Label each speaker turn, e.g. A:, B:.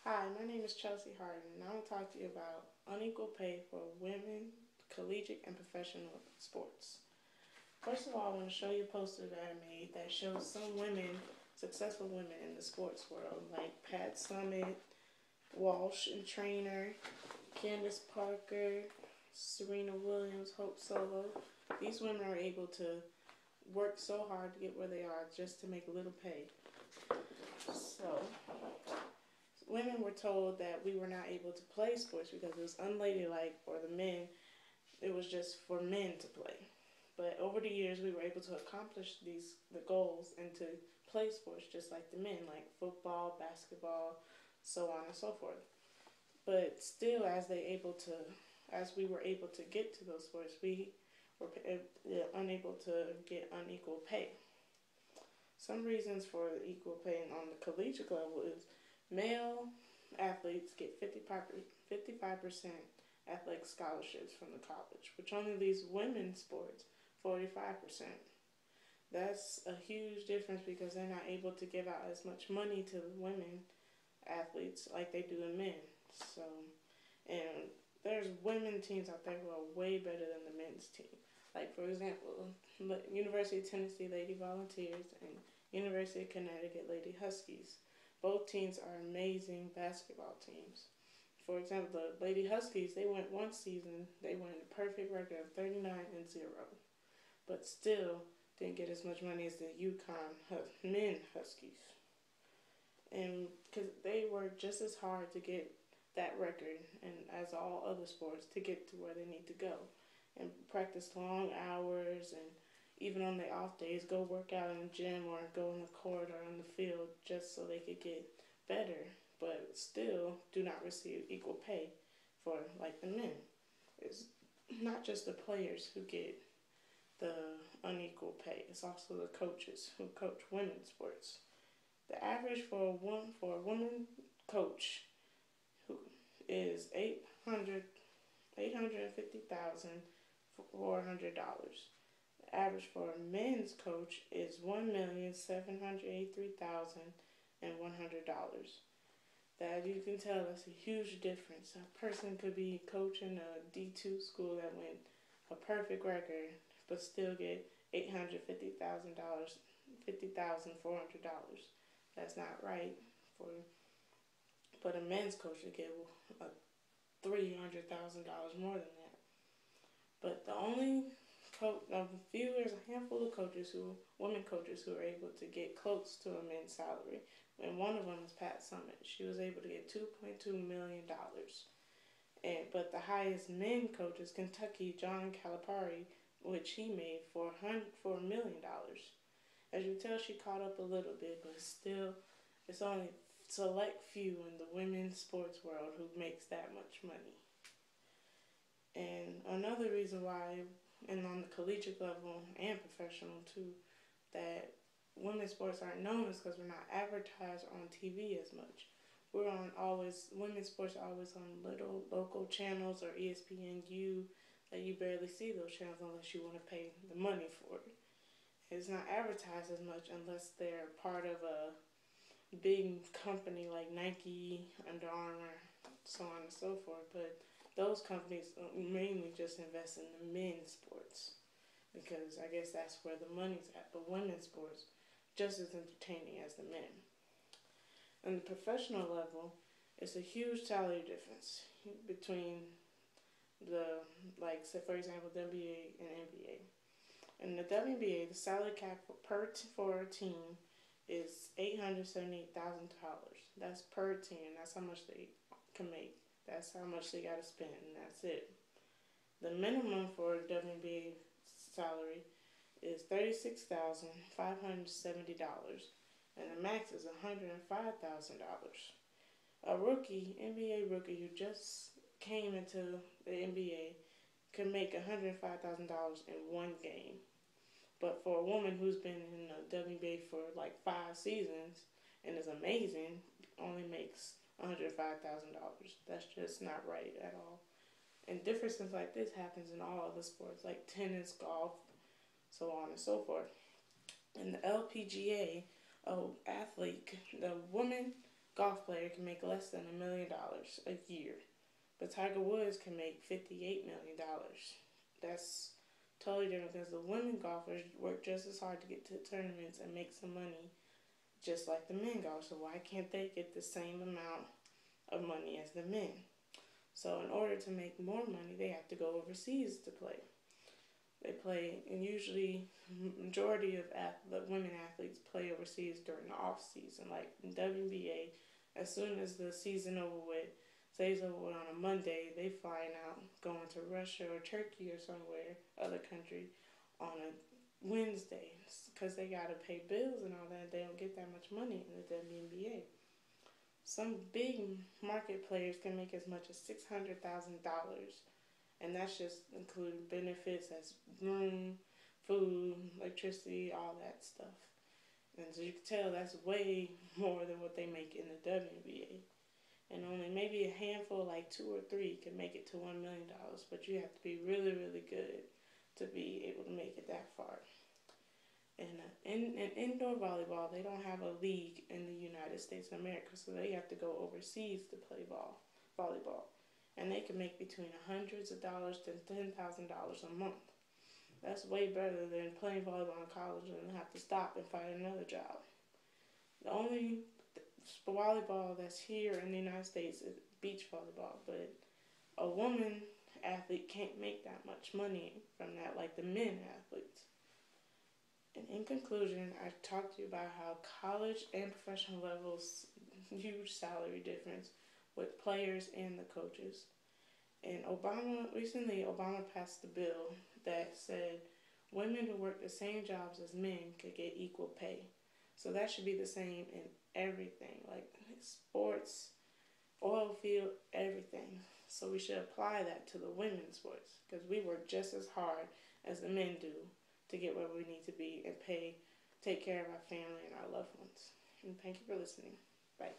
A: Hi, my name is Chelsea Harden, and I want to talk to you about unequal pay for women, collegiate, and professional sports. First of all, I want to show you a poster that I made that shows some women, successful women in the sports world, like Pat Summitt, Walsh and Trainer, Candace Parker, Serena Williams, Hope Solo. These women are able to work so hard to get where they are just to make a little pay. So, women were told that we were not able to play sports because it was unladylike for the men. It was just for men to play. But over the years, we were able to accomplish the goals and to play sports just like the men, like football, basketball, so on and so forth. But still, as we were able to get to those sports, we were unable to get unequal pay. Some reasons for equal pay on the collegiate level is male athletes get 55% athletic scholarships from the college, which only leaves women's sports 45%. That's a huge difference because they're not able to give out as much money to women athletes like they do in men. So, and there's women teams out there who are way better than the men's team. Like, for example, University of Tennessee Lady Volunteers and University of Connecticut Lady Huskies. Both teams are amazing basketball teams. For example, the Lady Huskies, they went one season, they went a perfect record of 39-0, but still didn't get as much money as the UConn men Huskies. And because they worked just as hard to get that record and as all other sports to get to where they need to go and practice long hours and even on their off days go work out in the gym or go in the court or in the field just so they could get better, but still do not receive equal pay for like the men. It's not just the players who get the unequal pay, it's also the coaches who coach women's sports. The average for a woman coach who is $850,400. The average for a men's coach is $1,783,100. That you can tell that's a huge difference. A person could be coaching a D2 school that went a perfect record, but still get $850,000, $50,400. That's not right for. But a men's coach would get $300,000 more than that. But the only there's a handful of women coaches who are able to get close to a men's salary. And one of them is Pat Summitt. She was able to get $2.2 million. But the highest men coach is Kentucky John Calipari, which he made $4 million. As you tell, she caught up a little bit, but still, it's only select few in the women's sports world who makes that much money. And another reason why, and on the collegiate level and professional too, that women's sports aren't known is because we're not advertised on TV as much. Women's sports are always on little local channels or ESPNU that you barely see those channels unless you want to pay the money for it. It's not advertised as much unless they're part of a big company like Nike, Under Armour, so on and so forth. But those companies mainly just invest in the men's sports because I guess that's where the money's at. But women's sports just as entertaining as the men. On the professional level, it's a huge salary difference between say for example, WNBA and NBA. In the WNBA, the salary cap for a team is $878,000. That's per team. That's how much they can make. That's how much they got to spend, and that's it. The minimum for a WNBA salary is $36,570, and the max is $105,000. A NBA rookie who just came into the NBA can make $105,000 in one game. But for a woman who's been in the WNBA for like 5 seasons and is amazing, only makes $105,000. That's just not right at all. And differences like this happens in all other sports, like tennis, golf, so on and so forth. In the LPGA, the woman golf player can make less than $1 million a year, but Tiger Woods can make $58 million. That's totally different because the women golfers work just as hard to get to tournaments and make some money, just like the men golf. So why can't they get the same amount of money as the men? So in order to make more money, they have to go overseas to play. They play, and usually majority of the women athletes play overseas during the off season. Like in WNBA, as soon as the season over with, say it's over with on a Monday, they flying out, going to Russia or Turkey or somewhere, other country, on a Wednesday, because they gotta pay bills and all that. They don't get that much money in the WNBA. Some big market players can make as much as $600,000, and that's just including benefits as room, food, electricity, all that stuff. And as you can tell, that's way more than what they make in the WNBA. And only maybe a handful, like 2 or 3, can make it to $1 million, but you have to be really, really good to be able to make it that far. And in indoor volleyball, they don't have a league in the United States of America, so they have to go overseas to play volleyball. And they can make between hundreds of dollars to $10,000 a month. That's way better than playing volleyball in college and have to stop and find another job. The only volleyball that's here in the United States is beach volleyball, but a woman athlete can't make that much money from that like the men athletes. And in conclusion, I've talked to you about how college and professional levels, huge salary difference with players and the coaches. And recently Obama passed a bill that said women who work the same jobs as men could get equal pay. So that should be the same in everything, like sports, oil field, everything. So we should apply that to the women's sports because we work just as hard as the men do to get where we need to be and take care of our family and our loved ones. And thank you for listening. Bye.